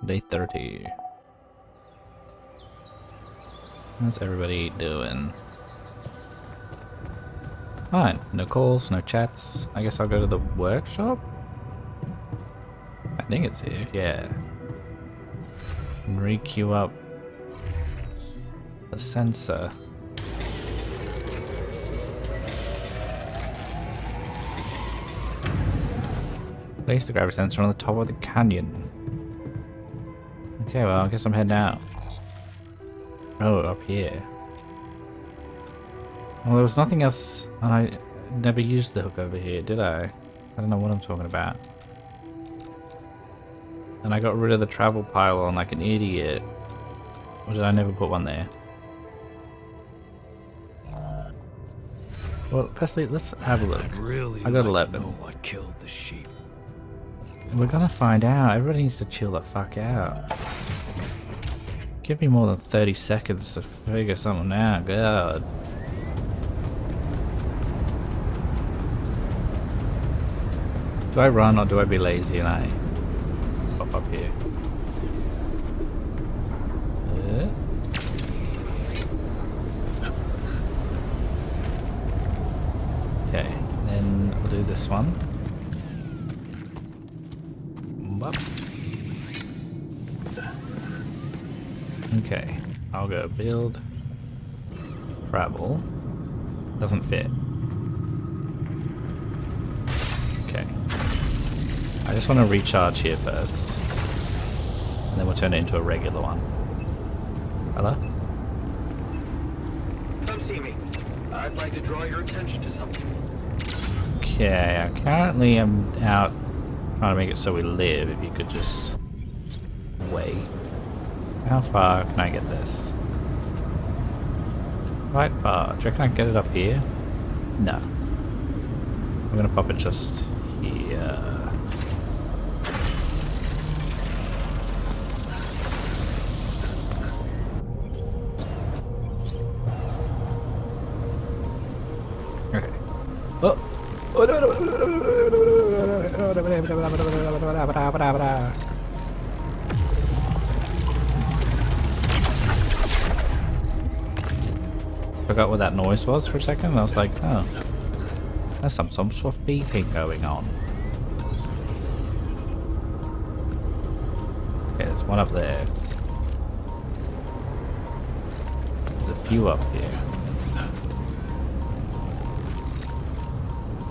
Day 30. How's everybody doing? Fine. No calls, no chats. I guess I'll go to the workshop? I think it's here, yeah. Re-queue up the sensor. Place the gravity sensor on the top of the canyon. Okay, well, I guess I'm heading out. Oh, up here. Well, there was nothing else, and I never used the hook over here, did I? I don't know what I'm talking about. And I got rid of the travel pylon like an idiot. Or did I never put one there? Well, firstly, let's have a look. I got 11. Know what killed the sheep. We're gonna find out. Everybody needs to chill the fuck out. Give me more than 30 seconds to figure something out. God. Do I run or do I be lazy and I pop up here? Okay, then I'll do this one. Okay, I'll go build, travel, doesn't fit. Okay, I just want to recharge here first, and then we'll turn it into a regular one. Hello? Come see me. I'd like to draw your attention to something. Okay, currently I'm out trying to make it so we live, if you could just wait. How far can I get this? Quite far. Do you reckon I can get it up here? No. I'm gonna pop it just here. Okay. Oh! Forgot what that noise was for a second, and I was like, oh, there's some sort of beeping going on. Okay, there's one up there. There's a few up here.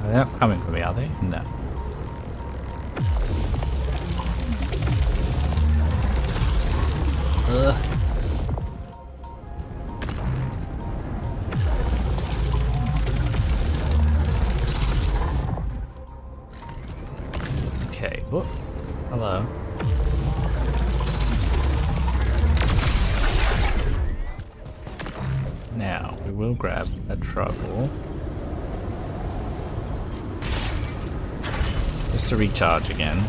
They're not coming for me, are they? No. Ugh. Okay, whoop. Hello. Now, we will grab a trouble. Just to recharge again.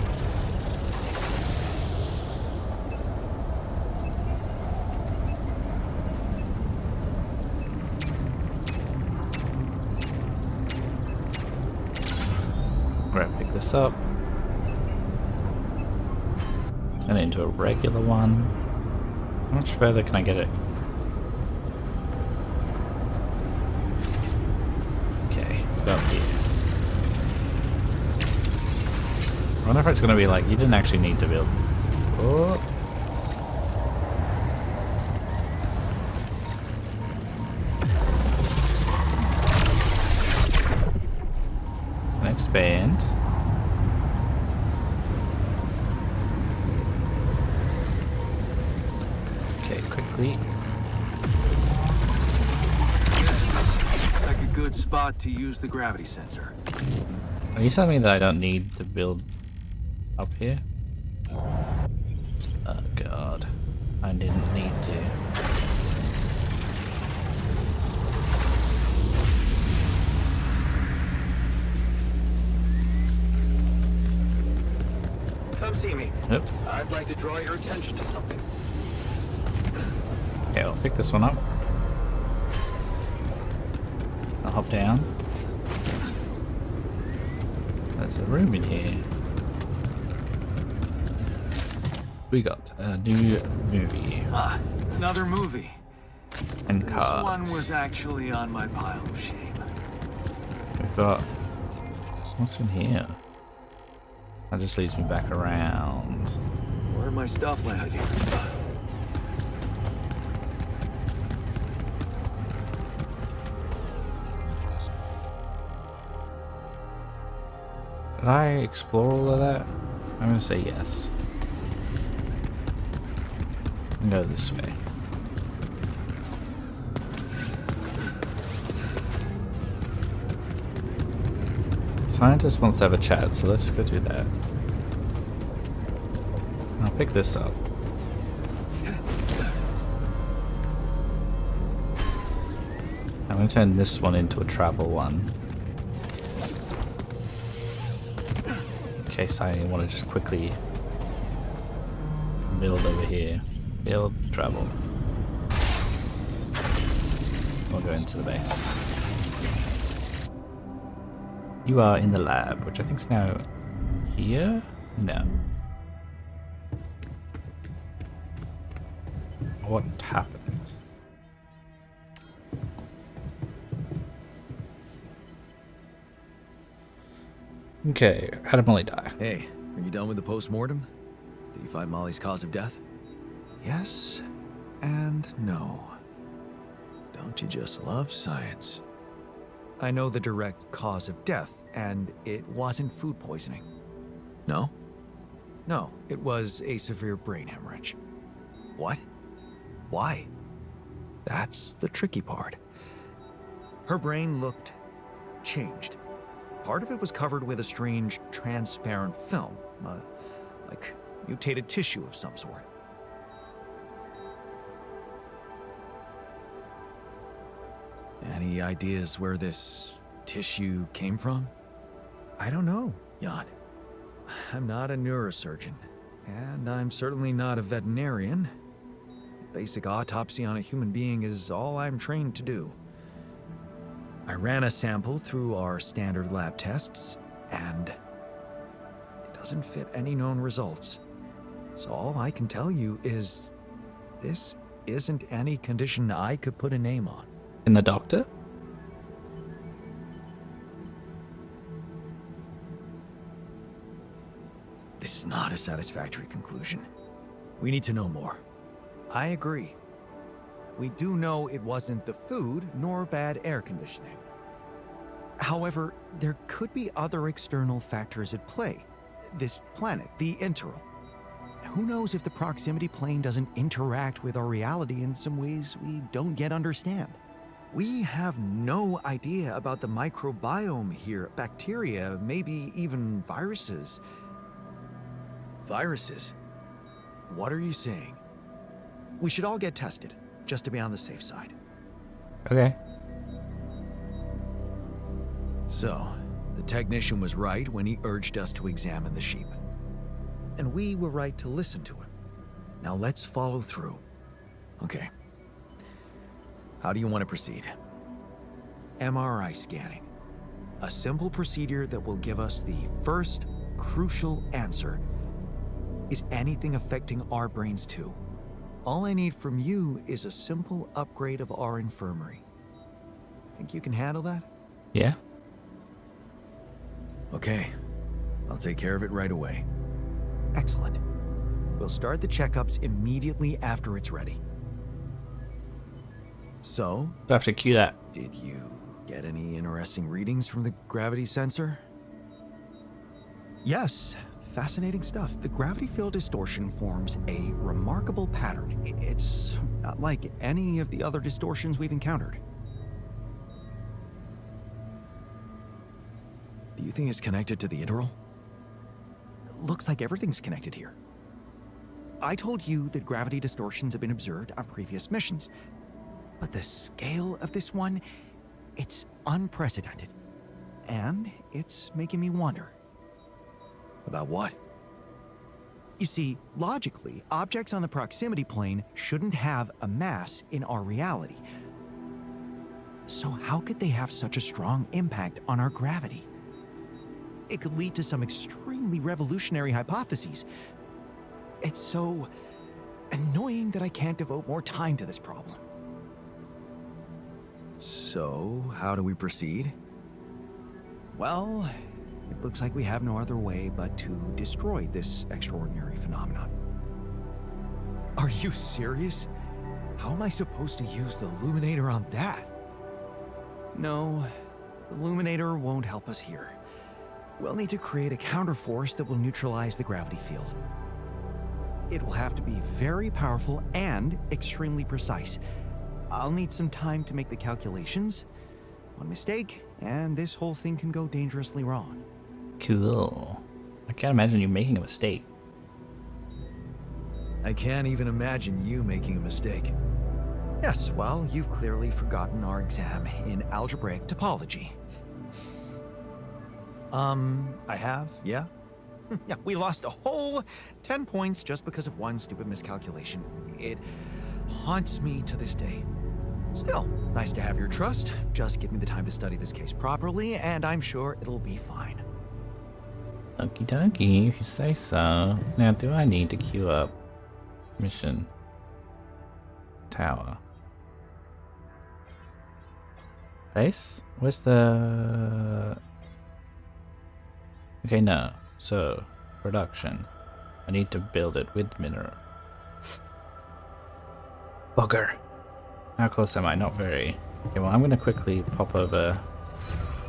Pick this up. And into a regular one. How much further can I get it? Okay, up here. I wonder if it's gonna be like, you didn't actually need to build. Oh. And expand. Okay, quickly. Looks like a good spot to use the gravity sensor. Are you telling me that I don't need to build up here? Oh god, I didn't need to. Come see me. Nope. I'd like to draw your attention to something. Okay, I'll pick this one up. I'll hop down. There's a room in here. We got a new movie Ah, another movie. and This cards. one was actually on my pile of shame. We've got... What's in here? That just leads me back around. Where my stuff landed here? Did I explore all of that? I'm gonna say yes. And go this way. Scientist wants to have a chat, so let's go do that. I'll pick this up. I'm gonna turn this one into a travel one. In case I want to just quickly build over here. Build, travel. We'll go into the base. You are in the lab, which I think is now here? No. What happened? Okay, how did Molly die? Hey, are you done with the post-mortem? Did you find Molly's cause of death? Yes and no. Don't you just love science? I know the direct cause of death, and it wasn't food poisoning. No? No, it was a severe brain hemorrhage. What? Why? That's the tricky part. Her brain looked changed. Part of it was covered with a strange, transparent film, like mutated tissue of some sort. Any ideas where this tissue came from? I don't know, Jan. I'm not a neurosurgeon, and I'm certainly not a veterinarian. Basic autopsy on a human being is all I'm trained to do. I ran a sample through our standard lab tests, and it doesn't fit any known results. So all I can tell you is this isn't any condition I could put a name on. In the doctor? This is not a satisfactory conclusion. We need to know more. I agree. We do know it wasn't the food nor bad air conditioning. However, there could be other external factors at play. This planet, the Interim. Who knows if the proximity plane doesn't interact with our reality in some ways we don't yet understand? We have no idea about the microbiome here, bacteria, maybe even viruses. Viruses? What are you saying? We should all get tested, just to be on the safe side. Okay. So, the technician was right when he urged us to examine the sheep. And we were right to listen to him. Now let's follow through. Okay. How do you want to proceed? MRI scanning. A simple procedure that will give us the first crucial answer. Is anything affecting our brains too? All I need from you is a simple upgrade of our infirmary. Think you can handle that? Yeah. Okay. I'll take care of it right away. Excellent. We'll start the checkups immediately after it's ready. So, Do I have to cue that? did you get any interesting readings from the gravity sensor? Yes, fascinating stuff. The gravity field distortion forms a remarkable pattern. It's not like any of the other distortions we've encountered. Do you think it's connected to the interval? Looks like everything's connected here. I told you that gravity distortions have been observed on previous missions, but the scale of this one, it's unprecedented. And it's making me wonder. About what? You see, logically, objects on the proximity plane shouldn't have a mass in our reality. So how could they have such a strong impact on our gravity? It could lead to some extremely revolutionary hypotheses. It's so annoying that I can't devote more time to this problem. So, how do we proceed? Well, it looks like we have no other way but to destroy this extraordinary phenomenon. Are you serious? How am I supposed to use the Illuminator on that? No, the Illuminator won't help us here. We'll need to create a counterforce that will neutralize the gravity field. It will have to be very powerful and extremely precise. I'll need some time to make the calculations. One mistake, and this whole thing can go dangerously wrong. Cool. I can't imagine you making a mistake. I can't even imagine you making a mistake. Yes, well, you've clearly forgotten our exam in algebraic topology. I have, yeah? Yeah, we lost a whole 10 points just because of one stupid miscalculation. It haunts me to this day. Still, nice to have your trust. Just give me the time to study this case properly, and I'm sure it'll be fine. Okie dokie, if you say so. Now, do I need to queue up mission tower? Base? Where's the... Okay, no. So, production. I need to build it with mineral. Bugger. How close am I? Not very. Okay, well, I'm going to quickly pop over.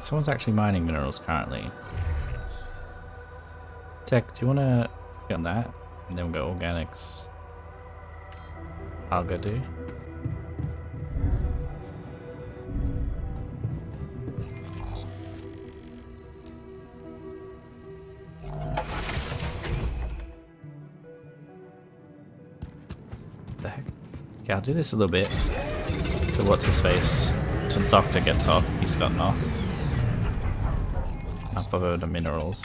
Someone's actually mining minerals currently. Tech, do you want to get on that? And then we'll go organics. I'll go do. The heck? Okay, I'll do this a little bit. So what's his face? So the doctor gets off. He's got knocked. I'll pop over the minerals.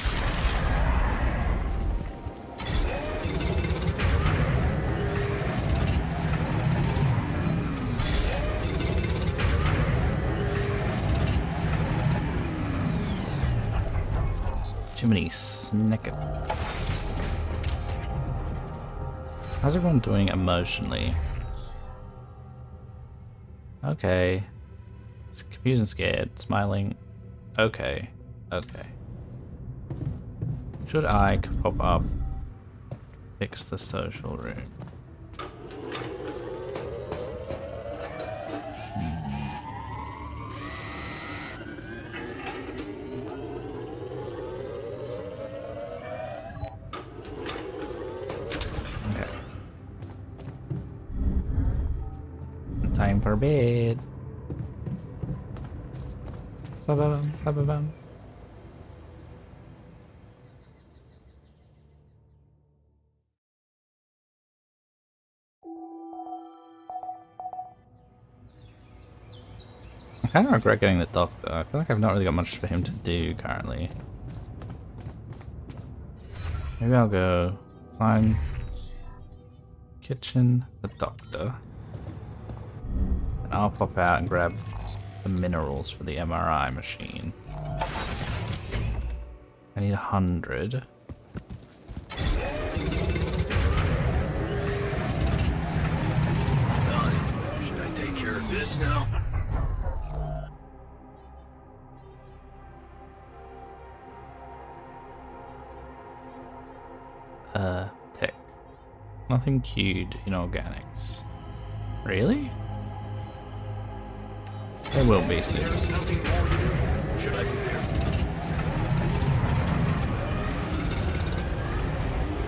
Jiminy Snicket. How's everyone doing emotionally? Okay. It's confused and scared. Smiling. Okay. Okay. Should I pop up? Fix the social room. Time for bed. Ba-ba-bum, ba-ba-bum. I kind of regret getting the doctor. I feel like I've not really got much for him to do currently. Maybe I'll go sign kitchen, the doctor. I'll pop out and grab the minerals for the MRI machine. I need 100. Done. Should I take care of this now? Tech. Nothing queued in organics. Really? There will be soon. There's nothing more to do. Should I prepare?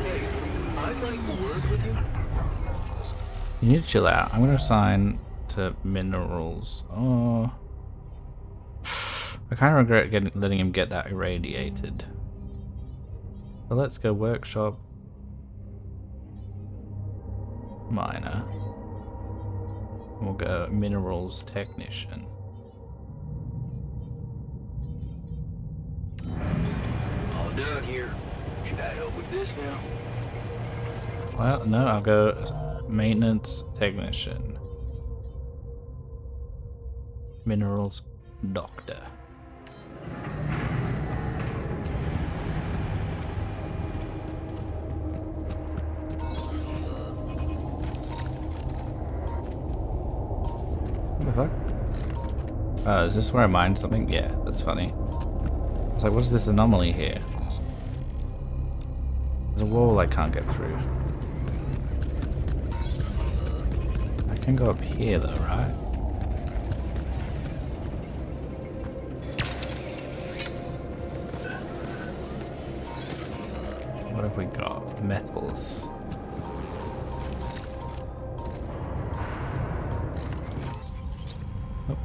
Hey, I'd like a word with you. You need to chill out. I'm going to assign to minerals. Oh, I kind of regret letting him get that irradiated. So let's go workshop. Miner. We'll go minerals technician. All done here. Should I help with this now? Well, no, I'll go maintenance technician. Minerals doctor. The fuck? Oh, is this where I mined something? Yeah, that's funny. It's like, what is this anomaly here? There's a wall I can't get through. I can go up here though, right? What have we got? Metals. Oh.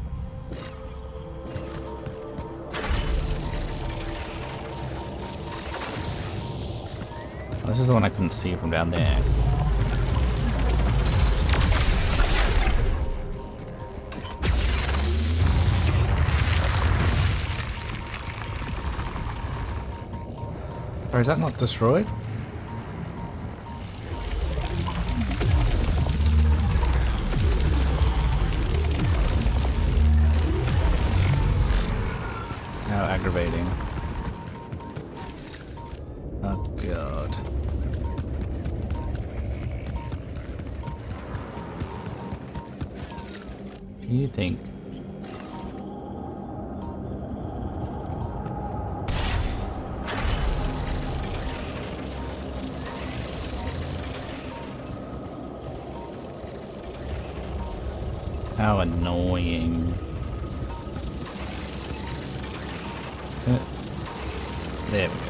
This is the one I couldn't see from down there. Or is that not destroyed? How aggravating. Oh god. Do you think? How annoying. There we go.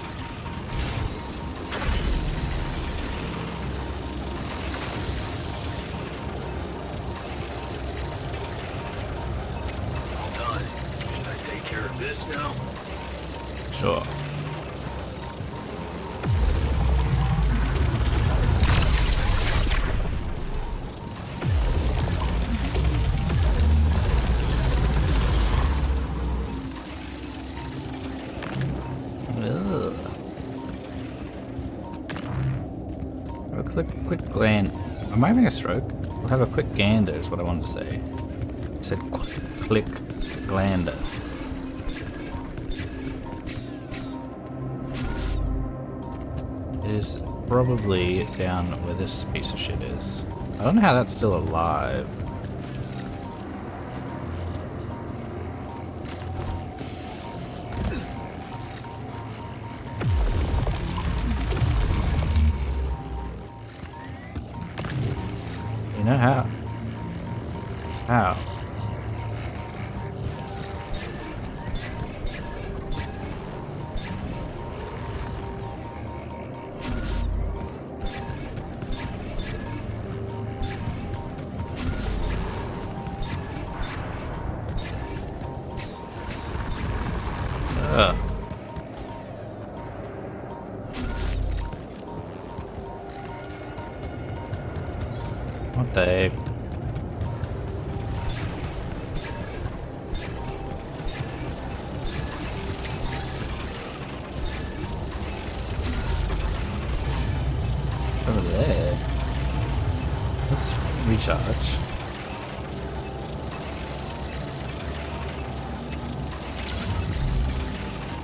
All done. Should I take care of this now? Sure. Quick gland. Am I having a stroke? I'll have a quick gander is what I wanted to say. I said click glander. It is probably down where this piece of shit is. I don't know how that's still alive. You know how? How? Ugh. What the heck? Over there. Let's recharge.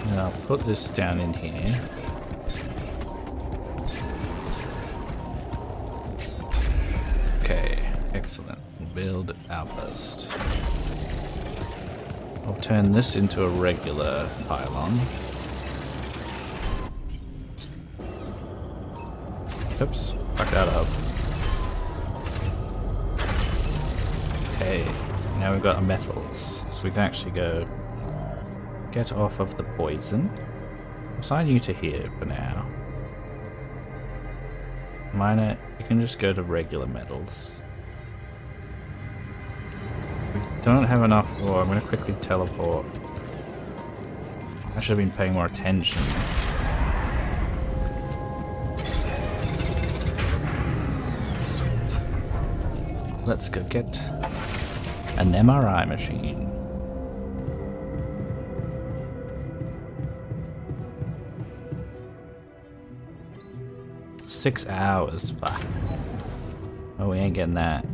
And I'll put this down in here. Okay, excellent. Build outpost. I'll turn this into a regular pylon. Oops, fuck that up. Okay, now we've got our metals, so we can actually go get off of the poison. I'll assign you to here for now. Miner, you can just go to regular metals. We don't have enough ore. I'm going to quickly teleport. I should have been paying more attention. Sweet. Let's go get an MRI machine. $6 hours. Fuck. Oh, we ain't getting that.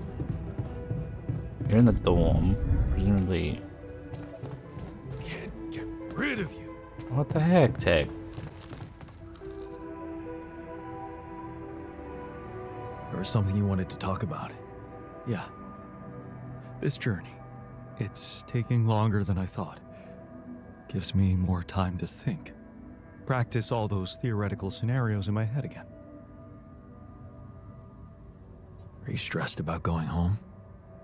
You're in the dorm, presumably. Can't get rid of you. What the heck, Tech? There was something you wanted to talk about. Yeah. This journey. It's taking longer than I thought. Gives me more time to think. Practice all those theoretical scenarios in my head again. Are you stressed about going home?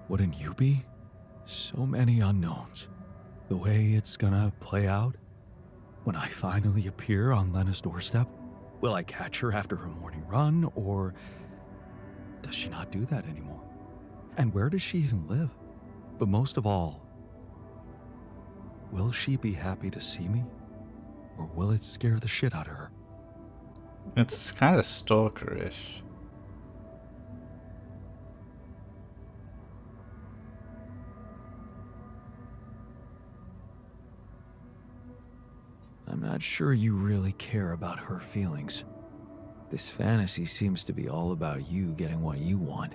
Wouldn't you be? So many unknowns. The way it's gonna play out. When I finally appear on Lena's doorstep, will I catch her after her morning run, or does she not do that anymore? And where does she even live? But most of all, will she be happy to see me? Or will it scare the shit out of her? It's kind of stalkerish. I'm not sure you really care about her feelings. This fantasy seems to be all about you getting what you want.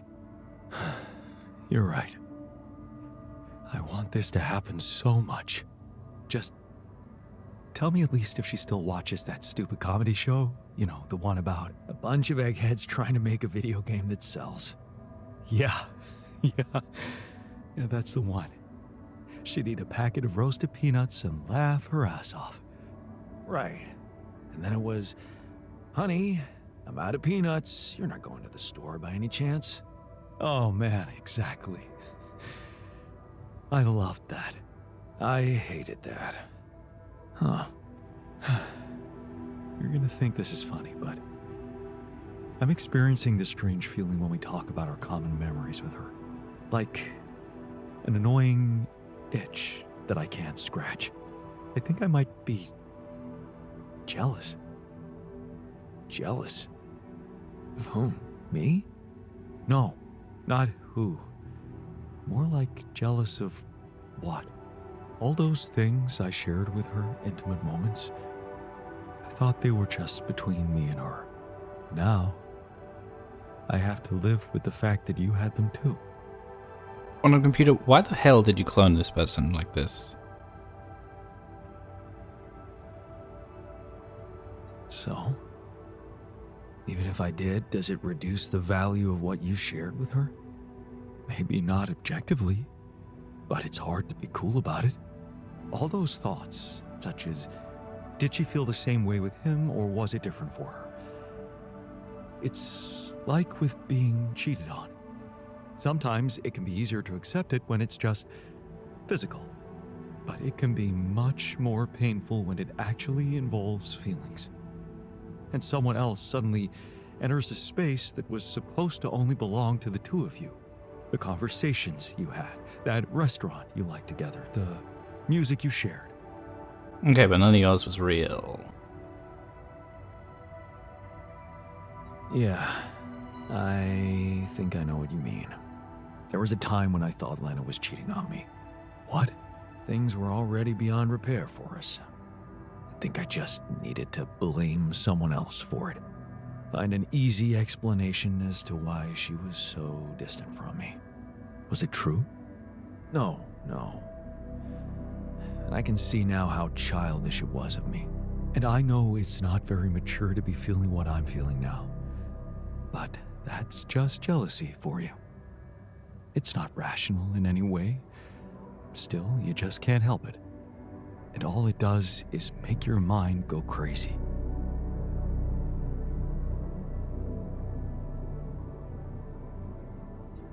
You're right. I want this to happen so much. Just tell me at least if she still watches that stupid comedy show. You know, the one about A bunch of eggheads trying to make a video game that sells. Yeah, yeah, that's the one. She'd eat a packet of roasted peanuts and laugh her ass off. Right. And then it was, honey, I'm out of peanuts. You're not going to the store by any chance? Oh man, exactly. I loved that. I hated that. Huh. You're gonna think this is funny, but I'm experiencing this strange feeling when we talk about our common memories with her. Like an annoying itch that I can't scratch. I think I might be jealous. Jealous? Of whom? Me? No, not who. More like jealous of what? All those things I shared with her, intimate moments, I thought they were just between me and her. Now, I have to live with the fact that you had them too. On a computer, why the hell did you clone this person like this? So? Even if I did, does it reduce the value of what you shared with her? Maybe not objectively, but it's hard to be cool about it. All those thoughts, such as, did she feel the same way with him or was it different for her? It's like with being cheated on. Sometimes it can be easier to accept it when it's just physical, but it can be much more painful when it actually involves feelings. And someone else suddenly enters a space that was supposed to only belong to the two of you. The conversations you had, that restaurant you liked together, the music you shared. Okay, but none of yours was real. Yeah, I think I know what you mean. There was a time when I thought Lena was cheating on me. What? Things were already beyond repair for us. I think I just needed to blame someone else for it. Find an easy explanation as to why she was so distant from me. Was it true? No. And I can see now how childish it was of me. And I know it's not very mature to be feeling what I'm feeling now. But that's just jealousy for you. It's not rational in any way. Still, you just can't help it. And all it does is make your mind go crazy.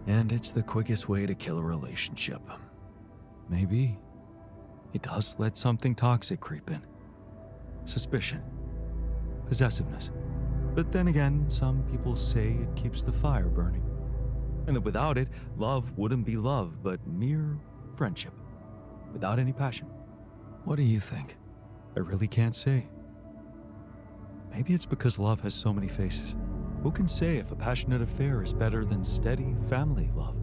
And it's the quickest way to kill a relationship. Maybe. It does let something toxic creep in. Suspicion. Possessiveness. But then again, some people say it keeps the fire burning. And that without it, love wouldn't be love, but mere friendship. Without any passion. What do you think? I really can't say. Maybe it's because love has so many faces. Who can say if a passionate affair is better than steady family love?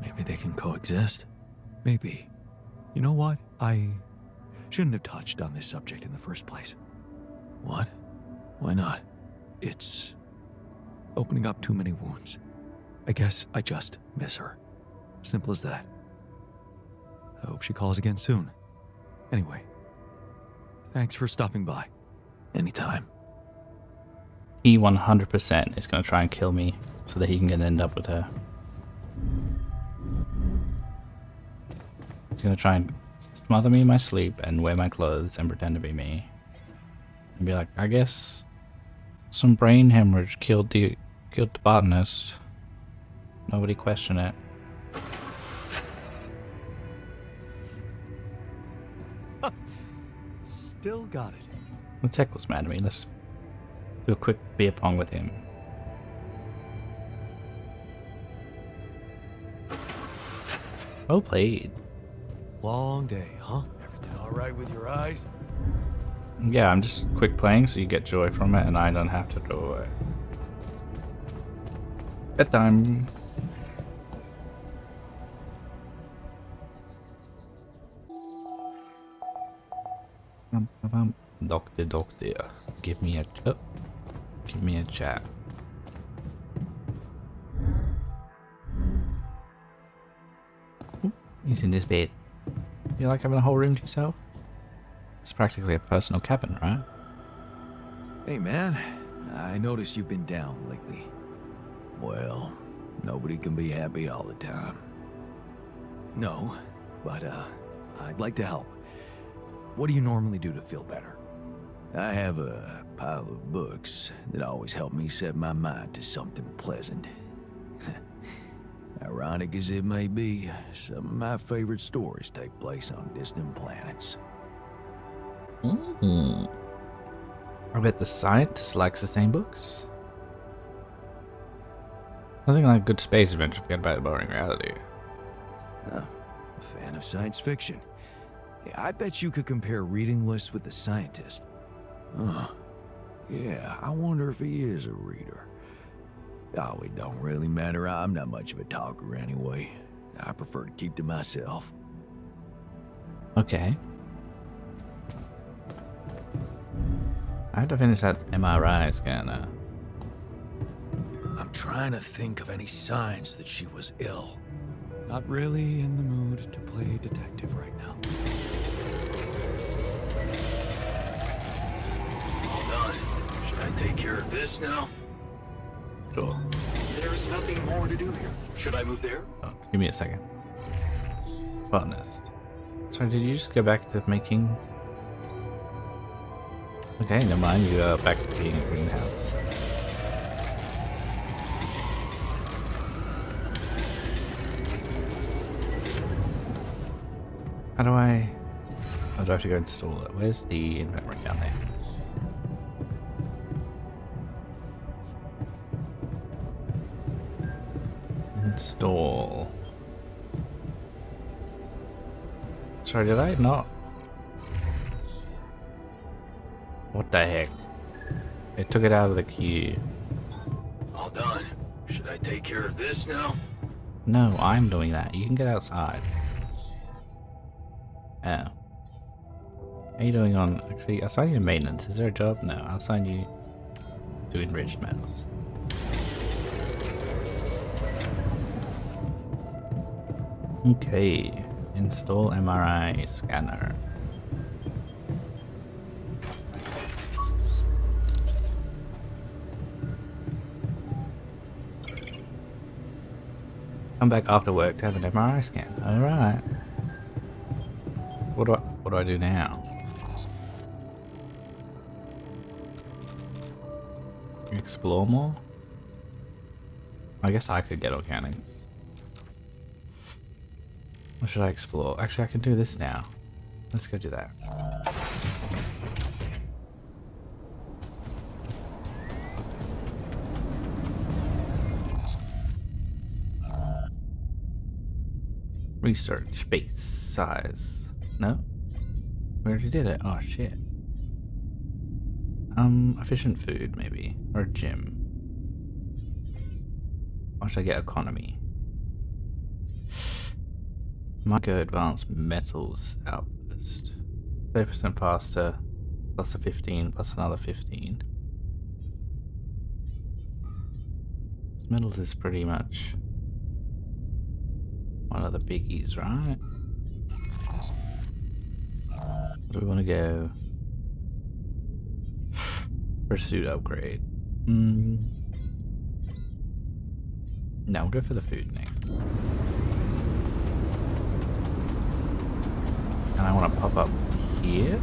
Maybe they can coexist. Maybe. You know what? I shouldn't have touched on this subject in the first place. What? Why not? It's opening up too many wounds. I guess I just miss her. Simple as that. I hope she calls again soon. Anyway, thanks for stopping by. Anytime. He 100% is going to try and kill me so that he can end up with her. He's gonna try and smother me in my sleep and wear my clothes and pretend to be me. And be like, I guess some brain hemorrhage killed the botanist. Nobody question it. Still got it. The tech was mad at me. Let's do a quick beer pong with him. Well played. Long day, huh? Everything all right with your eyes? Yeah, I'm just quick playing so you get joy from it and I don't have to do it. Bedtime. Doctor, give me a chat. Ooh, he's in this bed. You like having a whole room to yourself? It's practically a personal cabin, right? Hey, man. I noticed you've been down lately. Well, nobody can be happy all the time. No, but, I'd like to help. What do you normally do to feel better? I have a pile of books that always help me set my mind to something pleasant. Ironic as it may be, some of my favorite stories take place on distant planets. I bet the scientist likes the same books. Nothing like good space adventure, forget about the boring reality. Oh, a fan of science fiction. Yeah, I bet you could compare reading lists with the scientist. Yeah, I wonder if he is a reader. Oh, it don't really matter. I'm not much of a talker anyway. I prefer to keep to myself. Okay. I have to finish that MRI scanner. I'm trying to think of any signs that she was ill. Not really in the mood to play detective right now. All done. Should I take care of this now? Sure. There's nothing more to do here. Should I move there? Oh, give me a second. Botanist. Sorry, did you just go back to making... Okay, never mind, you go back to being a greenhouse. How do I... Oh, do I have to go install it? Where's the inventory down there? Install. Sorry, did I not? What the heck? It took it out of the queue. All done. Should I take care of this now? No, I'm doing that. You can get outside. Oh. How are you doing on... Actually, I'll assign you to maintenance. Is there a job? No, I'll assign you to enriched metals. Okay. Install MRI scanner. Come back after work to have an MRI scan. Alright. So what do I do now? Explore more? I guess I could get organics. What should I explore? Actually, I can do this now. Let's go do that. Research, base, size. No? We already did it. Oh shit. Efficient food maybe. Or a gym. Or should I get economy? Might go advanced metals outburst. 30% faster, plus a 15, plus another 15. Metals is pretty much one of the biggies, right? Where do we want to go? Pursuit upgrade. No, we'll go for the food next. And I want to pop up here.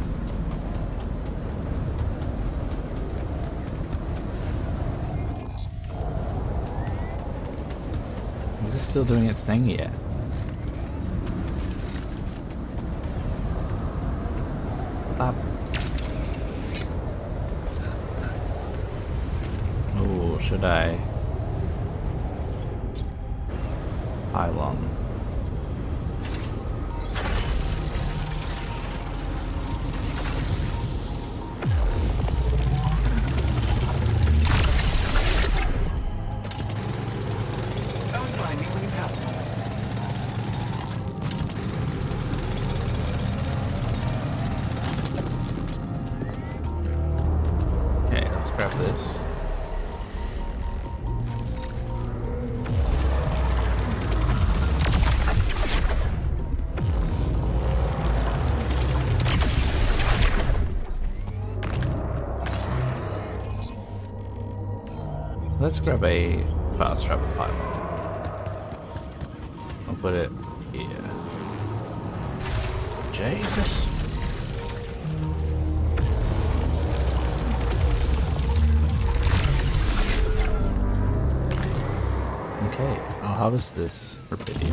Is this still doing its thing yet? Up. Oh, should I? Pylon. Come find me when you have one. Okay, let's grab this. Let's grab a fast travel pipe. I'll put it here. Jesus. Okay, I'll harvest this rubidium.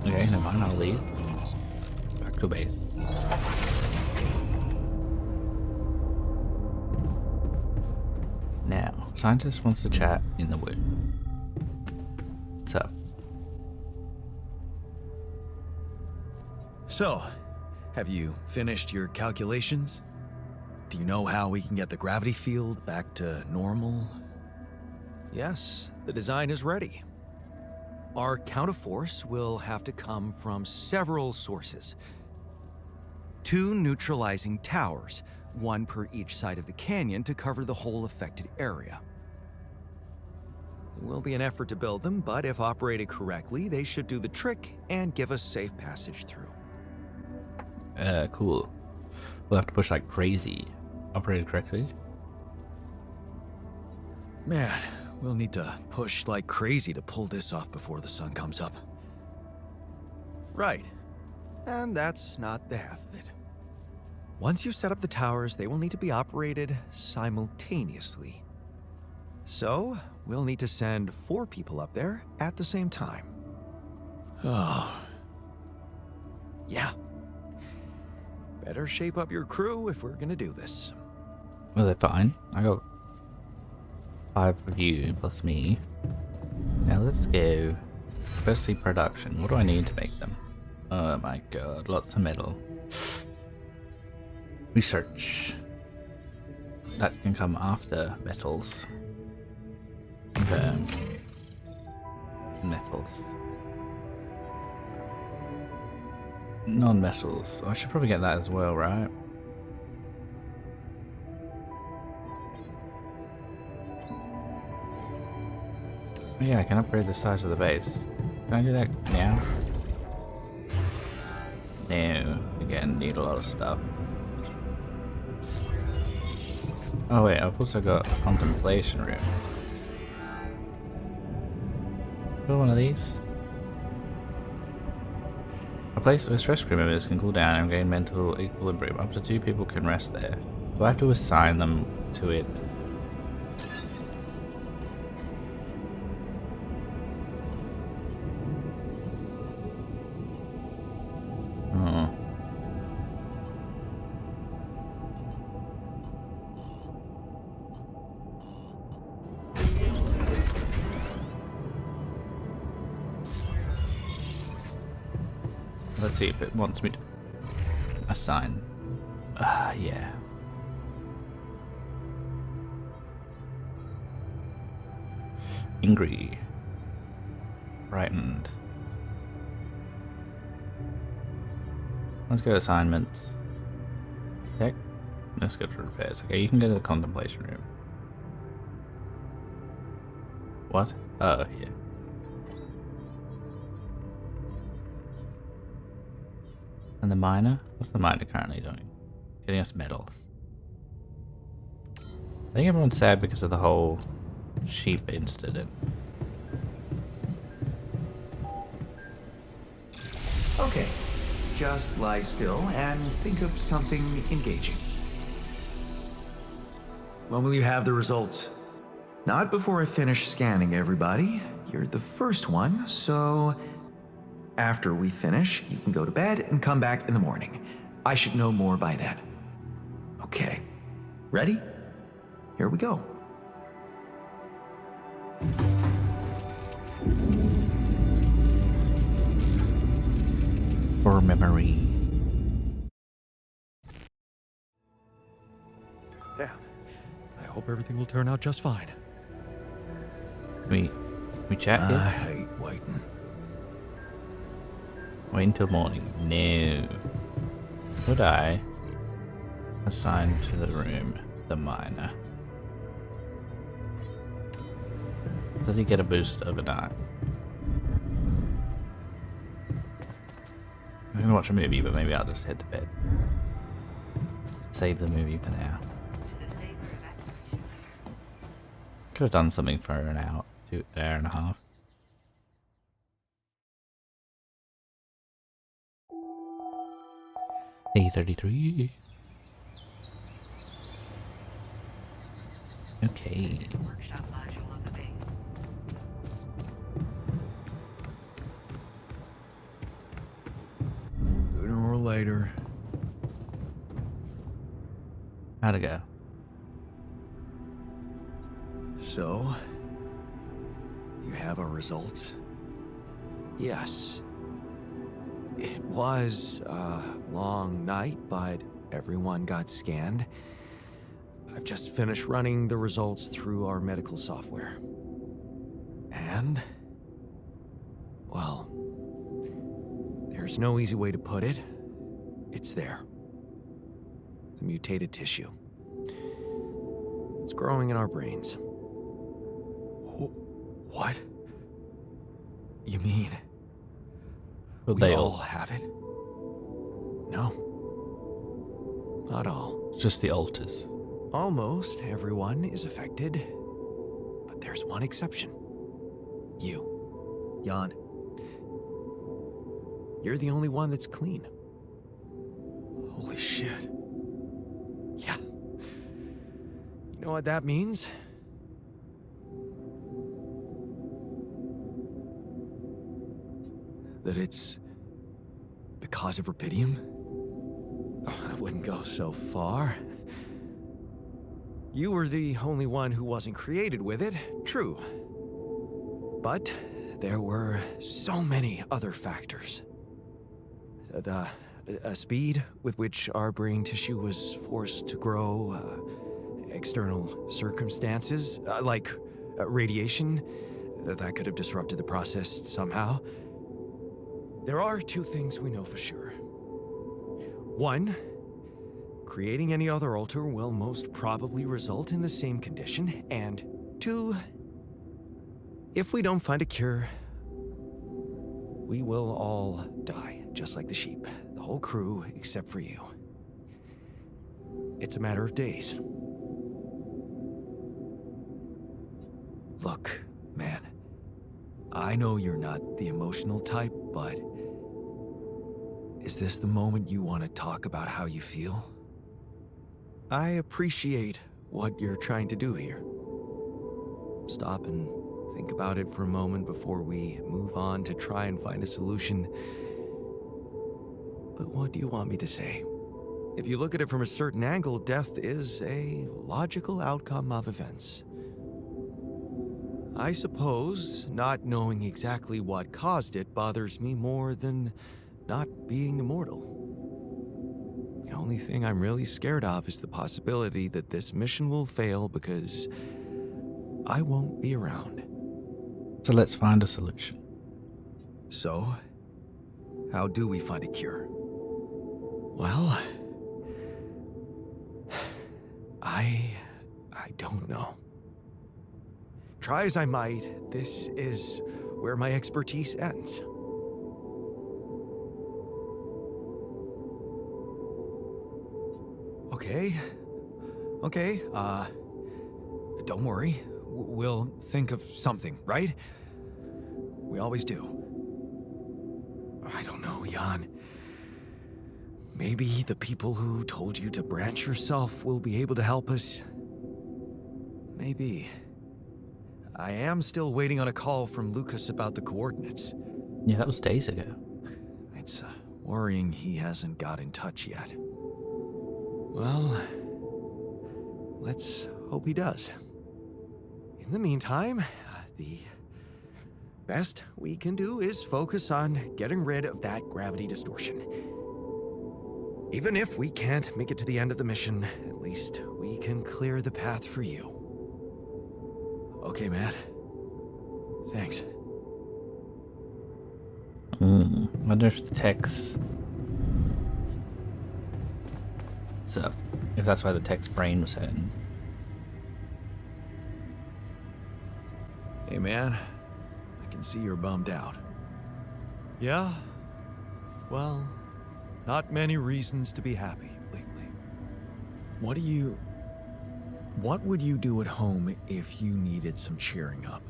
Okay, never mind, I'll leave. Back to base. Now, scientist wants to chat in the wood. What's up? So, have you finished your calculations? Do you know how we can get the gravity field back to normal? Yes, the design is ready. Our counterforce will have to come from several sources. 2 neutralizing towers, 1 per each side of the canyon to cover the whole affected area. It will be an effort to build them, but if operated correctly, they should do the trick and give us safe passage through. Cool. We'll have to push like crazy. Operated correctly? Man, we'll need to push like crazy to pull this off before the sun comes up. Right. And that's not the half of it. Once you set up the towers, they will need to be operated simultaneously. So, we'll need to send 4 people up there at the same time. Oh. Yeah. Better shape up your crew if we're gonna do this. Well, they're fine. I got 5 of you plus me. Now let's go. Firstly, production. What do I need to make them? Oh my god, lots of metal. Research. That can come after metals. Okay. Metals. Non-metals. I should probably get that as well, right? Yeah, I can upgrade the size of the base. Can I do that now? No. Again, need a lot of stuff. Oh wait, I've also got a contemplation room. Build one of these. A place where stress crew members can cool down and gain mental equilibrium. Up to 2 people can rest there. Do I have to assign them to it? Oh. Let's see if it wants me to assign. Yeah. Angry. Frightened. Let's go to assignments. Tech. Let's go to repairs. Okay, you can go to the contemplation room. What? Oh, yeah. And And the miner? What's the miner currently doing? Getting us metals. I think everyone's sad because of the whole sheep incident. Okay, just lie still and think of something engaging. When will you have the results? Not before I finish scanning everybody. You're the first one, so after we finish, you can go to bed and come back in the morning. I should know more by then. Okay, ready? Here we go. For memory. Yeah. I hope everything will turn out just fine. We chat I here? hate waiting. Wait until morning. No. Would I assign to the room the miner? Does he get a boost overnight? I'm gonna watch a movie, but maybe I'll just head to bed. Save the movie for now. Could have done something for an hour, an hour and a half. Day 33. Okay. Sooner or later. How'd it go? So, you have our results? Yes. It was a long night, but everyone got scanned. I've just finished running the results through our medical software. And, well, there's no easy way to put it. It's there. The mutated tissue. It's growing in our brains. What? You mean Well, we they all all. have it? No. Not all. Just the alters. Almost everyone is affected. But there's one exception. You. Jan. You're the only one that's clean. Holy shit. Yeah. You know what that means? That it's because of Rubidium? I wouldn't go so far. You were the only one who wasn't created with it, true. But there were so many other factors. The speed with which our brain tissue was forced to grow, external circumstances, like radiation, that could have disrupted the process somehow. There are two things we know for sure. One, creating any other alter will most probably result in the same condition. And two, if we don't find a cure, we will all die, just like the sheep. The whole crew, except for you. It's a matter of days. Look, man. I know you're not the emotional type, but is this the moment you want to talk about how you feel? I appreciate what you're trying to do here. Stop and think about it for a moment before we move on to try and find a solution. But what do you want me to say? If you look at it from a certain angle, death is a logical outcome of events. I suppose not knowing exactly what caused it bothers me more than not being immortal. The only thing I'm really scared of is the possibility that this mission will fail because I won't be around. So let's find a solution. So, how do we find a cure? Well, I don't know. Try as I might, this is where my expertise ends. okay. Okay, don't worry. We'll think of something, right? We always do. I don't know, Jan. Maybe the people who told you to branch yourself will be able to help us. Maybe. I am still waiting on a call from Lucas about the coordinates. Yeah, that was days ago. It's worrying he hasn't got in touch yet. Well, let's hope he does. In the meantime, the best we can do is focus on getting rid of that gravity distortion. Even if we can't make it to the end of the mission, at least we can clear the path for you. Okay, Matt. Thanks. Wonder if the text. So, if that's why the text brain was hurting. Hey, man. I can see you're bummed out. Yeah? Well, not many reasons to be happy lately. What would you do at home if you needed some cheering up?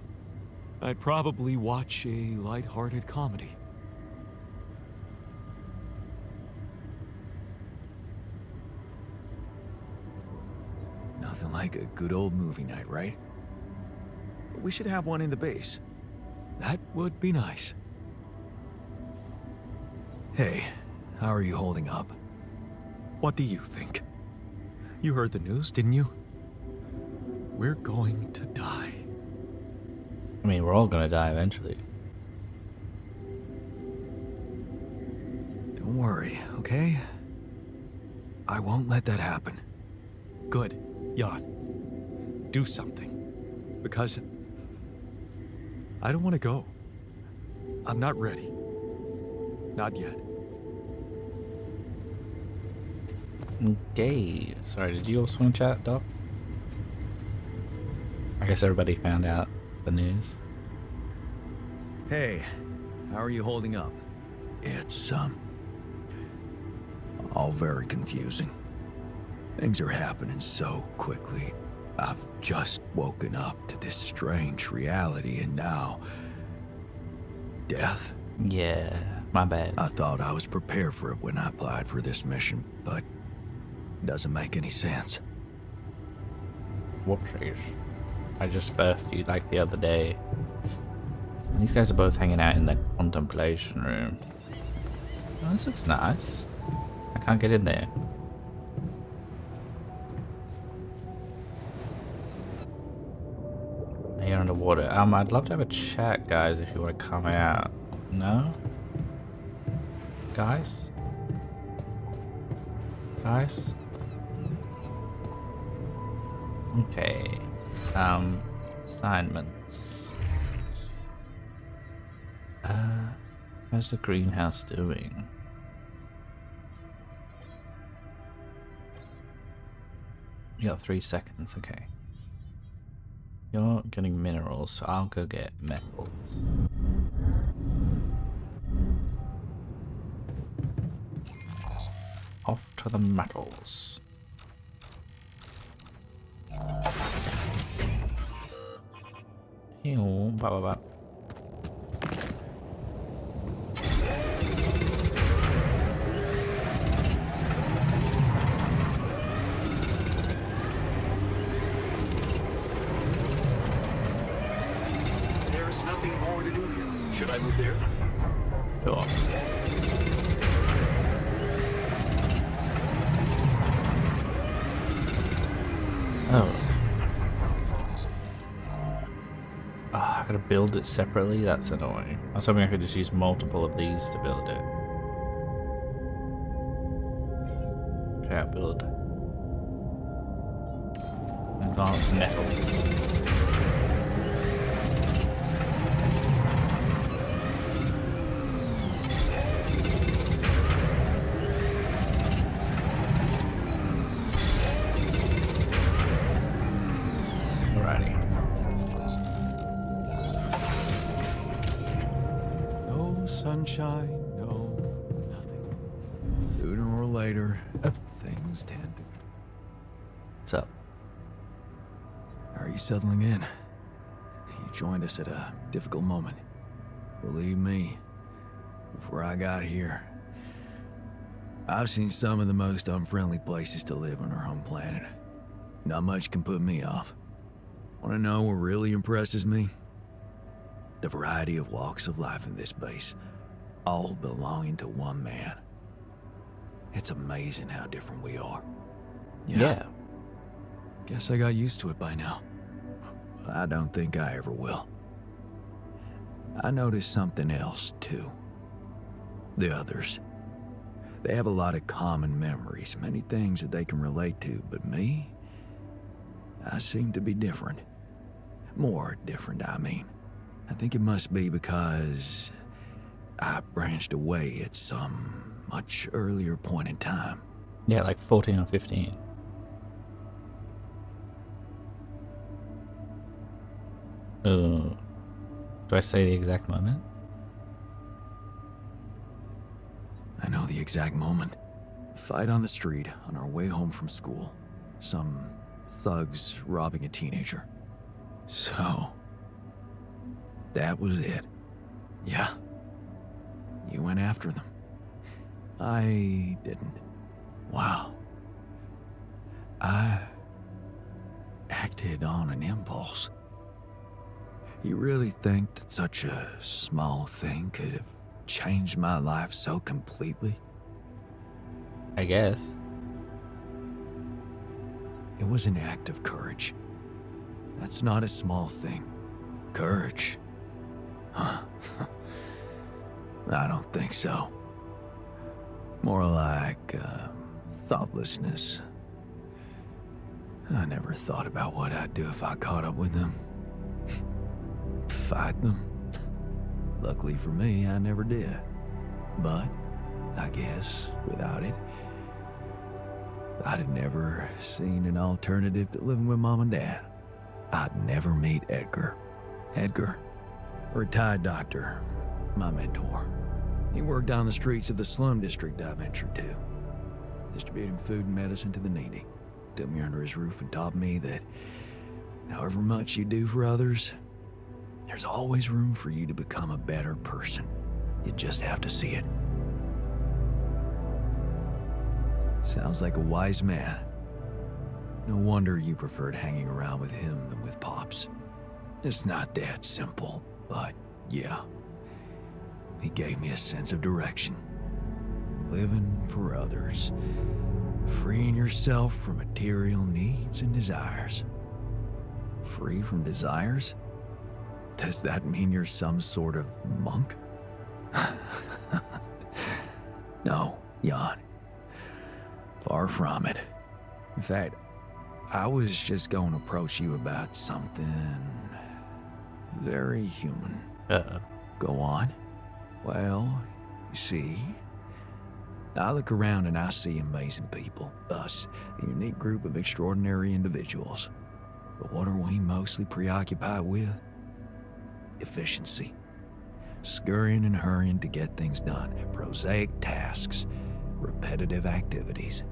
I'd probably watch a lighthearted comedy. Nothing like a good old movie night, right? We should have one in the base. That would be nice. Hey, how are you holding up? What do you think? You heard the news, didn't you? We're going to die. I mean, we're all gonna die eventually. Don't worry, okay? I won't let that happen. Good, Jan. Do something. Because I don't want to go. I'm not ready. Not yet. Okay. Sorry, did you also want to chat, Doc? I guess everybody found out the news. Hey, how are you holding up? It's, all very confusing. Things are happening so quickly. I've just woken up to this strange reality, and now... death? Yeah, my bad. I thought I was prepared for it when I applied for this mission, but it doesn't make any sense. Whoopsies. I just birthed you like the other day. And these guys are both hanging out in the contemplation room. Oh, this looks nice. I can't get in there. You're underwater. I'd love to have a chat, guys, if you want to come out. No? Guys? Guys? Okay. Assignments. How's the greenhouse doing? You got 3 seconds, okay. You're getting minerals, so I'll go get metals. Off to the metals. Ew, blah, blah, blah. There's nothing more to do here. Should I move there? Sure. Oh. Oh, I gotta build it separately? That's annoying. I was hoping I could just use multiple of these to build it. Okay, I'll build advanced metals. Sunshine, no, nothing. Sooner or later, things tend to... What's up? How are you settling in? You joined us at a difficult moment. Believe me, before I got here, I've seen some of the most unfriendly places to live on our home planet. Not much can put me off. Want to know what really impresses me? The variety of walks of life in this base, all belonging to one man. It's amazing how different we are. Yeah. Guess I got used to it by now. I don't think I ever will. I noticed something else, too. The others. They have a lot of common memories, many things that they can relate to, but me? I seem to be different. More different, I mean. I think it must be because I branched away at some much earlier point in time. Yeah, like 14 or 15. Do I say the exact moment? I know the exact moment. Fight on the street on our way home from school. Some thugs robbing a teenager. So, that was it. Yeah. You went after them. I didn't. Wow. I acted on an impulse. You really think that such a small thing could have changed my life so completely? I guess. It was an act of courage. That's not a small thing. Courage. Huh. I don't think so. More like thoughtlessness. I never thought about what I'd do if I caught up with them. Fight them. Luckily for me, I never did. But I guess without it, I'd have never seen an alternative to living with Mom and Dad. I'd never meet Edgar. Edgar, a retired doctor, my mentor. He worked down the streets of the slum district I ventured to, distributing food and medicine to the needy. Took me under his roof and taught me that however much you do for others, there's always room for you to become a better person. You just have to see it. Sounds like a wise man. No wonder you preferred hanging around with him than with Pops. It's not that simple, but yeah. He gave me a sense of direction. Living for others. Freeing yourself from material needs and desires. Free from desires? Does that mean you're some sort of monk? No, Jan. Far from it. In fact, I was just going to approach you about something very human. Go on. Well, you see, I look around and I see amazing people. Us, a unique group of extraordinary individuals. But what are we mostly preoccupied with? Efficiency. Scurrying and hurrying to get things done. Prosaic tasks. Repetitive activities.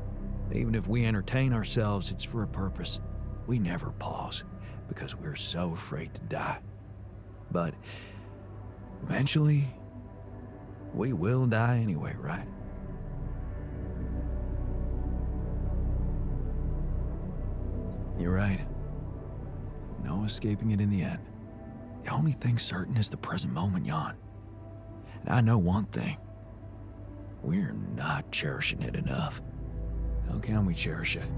Even if we entertain ourselves, it's for a purpose. We never pause because we're so afraid to die. But eventually, we will die anyway, right? You're right. No escaping it in the end. The only thing certain is the present moment, Jan. And I know one thing. We're not cherishing it enough. How can we cherish it?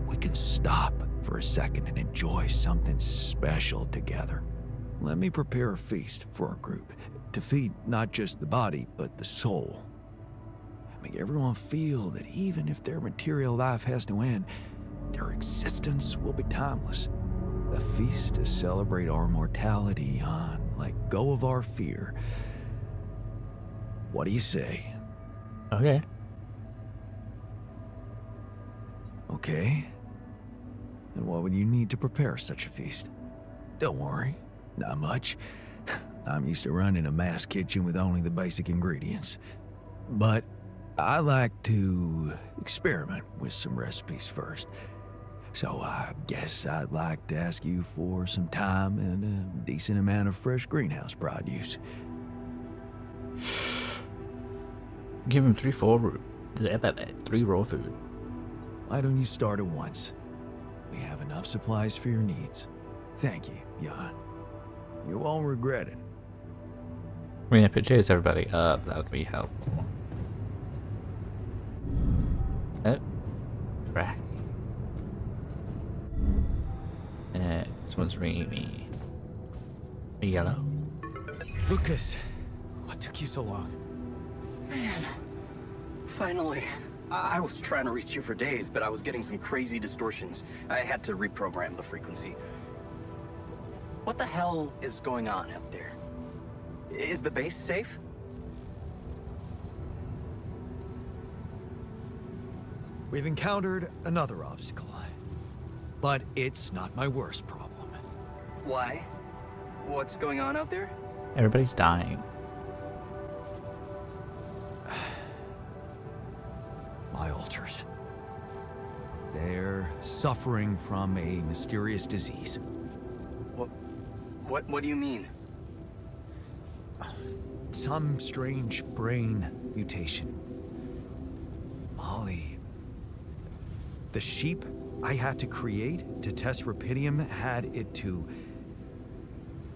We can stop for a second and enjoy something special together. Let me prepare a feast for our group to feed not just the body, but the soul. Make everyone feel that even if their material life has to end, their existence will be timeless. A feast to celebrate our mortality, Jan. Let go of our fear. What do you say? Okay. Okay. And what would you need to prepare such a feast? Don't worry, not much. I'm used to running a mass kitchen with only the basic ingredients. But I like to experiment with some recipes first. So I guess I'd like to ask you for some time and a decent amount of fresh greenhouse produce. Give him 3 raw food. Why don't you start at once? We have enough supplies for your needs. Thank you, Jan. You won't regret it. I mean, if it cheers everybody up, that would be helpful. Oh, track. Someone's ringing me. A yellow. Lucas, what took you so long? Man, finally. I was trying to reach you for days, but I was getting some crazy distortions. I had to reprogram the frequency. What the hell is going on out there? Is the base safe? We've encountered another obstacle, but it's not my worst problem. Why? What's going on out there? Everybody's dying. My altars. They're suffering from a mysterious disease. What do you mean? Some strange brain mutation. Molly. The sheep I had to create to test Rapidium had it too.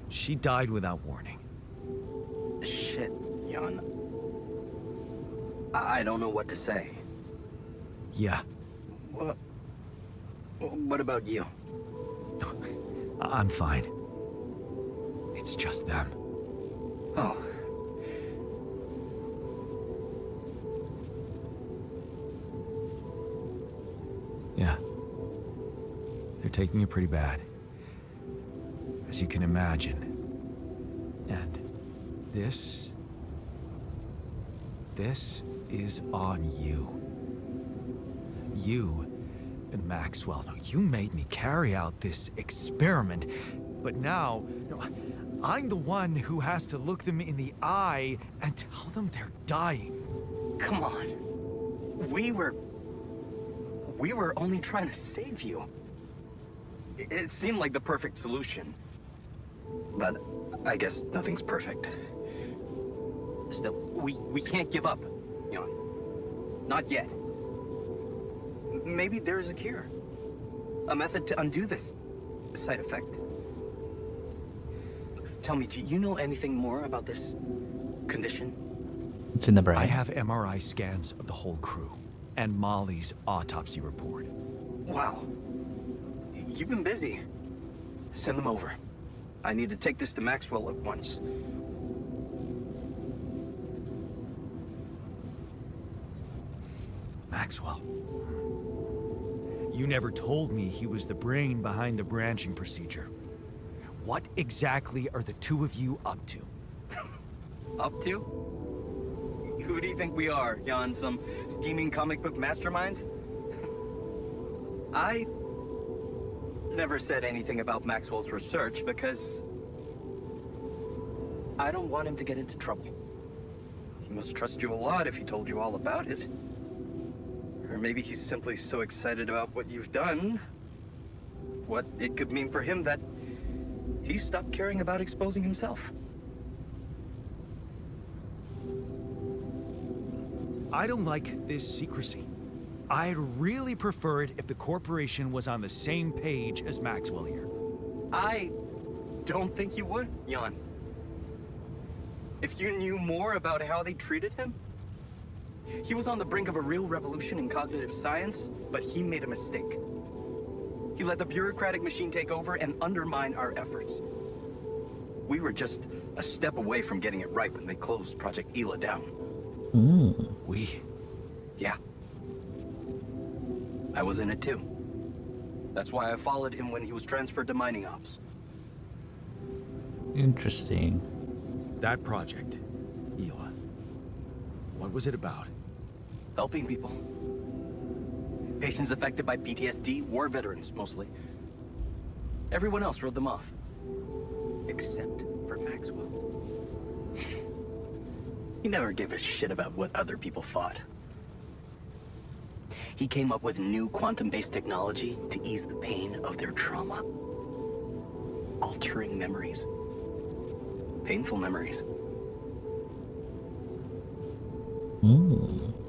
She died without warning. Shit, Jan. I don't know what to say. Yeah, What about you? I'm fine. It's just them. Oh. Yeah. They're taking it pretty bad. As you can imagine. And this is on you. You and Maxwell. Now, you made me carry out this experiment, but now I'm the one who has to look them in the eye and tell them they're dying. Come on. We were only trying to save you. It seemed like the perfect solution. But I guess nothing's perfect. Still, we can't give up, Jan. Not yet. Maybe there's a cure. A method to undo this side effect. Tell me, do you know anything more about this condition? It's in the brain. I have MRI scans of the whole crew and Molly's autopsy report. Wow. You've been busy. Send them over. I need to take this to Maxwell at once. Maxwell. You never told me he was the brain behind the branching procedure. What exactly are the two of you up to? Up to? Who do you think we are, Jan? Some scheming comic book masterminds? I never said anything about Maxwell's research because I don't want him to get into trouble. He must trust you a lot if he told you all about it. Or maybe he's simply so excited about what you've done, what it could mean for him, that he stopped caring about exposing himself. I don't like this secrecy. I'd really prefer it if the corporation was on the same page as Maxwell here. I don't think you would, Jan. If you knew more about how they treated him, he was on the brink of a real revolution in cognitive science, but he made a mistake. He let the bureaucratic machine take over and undermine our efforts. We were just a step away from getting it right when they closed Project Ela down. We? Yeah. I was in it too. That's why I followed him when he was transferred to mining ops. Interesting. That project, Ela. What was it about? Helping people. Patients affected by PTSD, war veterans mostly. Everyone else wrote them off. Except for Maxwell. He never gave a shit about what other people thought. He came up with new quantum-based technology to ease the pain of their trauma. Altering memories. Painful memories.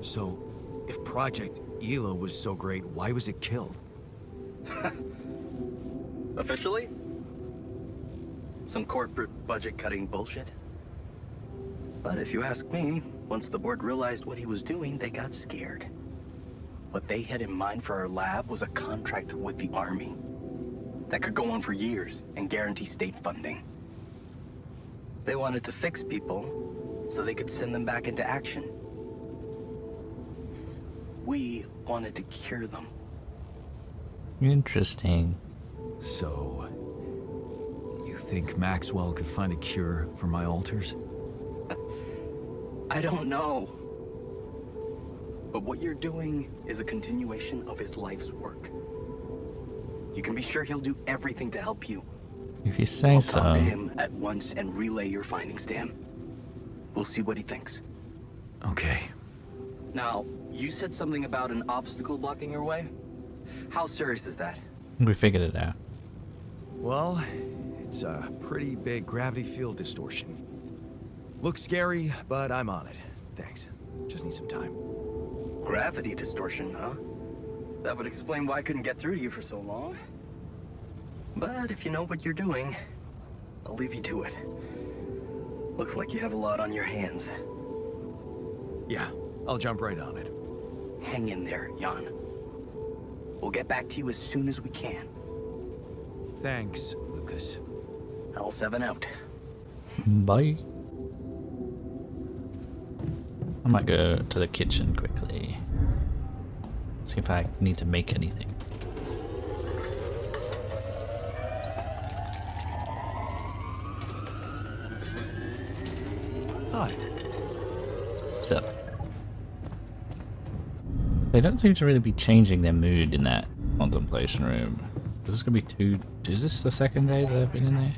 So, if Project Ela was so great, why was it killed? Officially? Some corporate budget-cutting bullshit. But if you ask me, once the board realized what he was doing, they got scared. What they had in mind for our lab was a contract with the Army that could go on for years and guarantee state funding. They wanted to fix people so they could send them back into action. We wanted to cure them. Interesting. So, you think Maxwell could find a cure for my alters? I don't know. But what you're doing is a continuation of his life's work. You can be sure he'll do everything to help you. If you say I'll so. talk to him at once and relay your findings to him. We'll see what he thinks. Okay. Now, you said something about an obstacle blocking your way? How serious is that? We figured it out. Well, it's a pretty big gravity field distortion. Looks scary, but I'm on it. Thanks. Just need some time. Gravity distortion, huh? That would explain why I couldn't get through to you for so long. But if you know what you're doing, I'll leave you to it. Looks like you have a lot on your hands. Yeah, I'll jump right on it. Hang in there, Jan. We'll get back to you as soon as we can. Thanks, Lucas. L7 out. Bye. I might go to the kitchen quickly. See if I need to make anything. Hi. So they don't seem to really be changing their mood in that contemplation room. Is this gonna be is this the second day that I've been in there?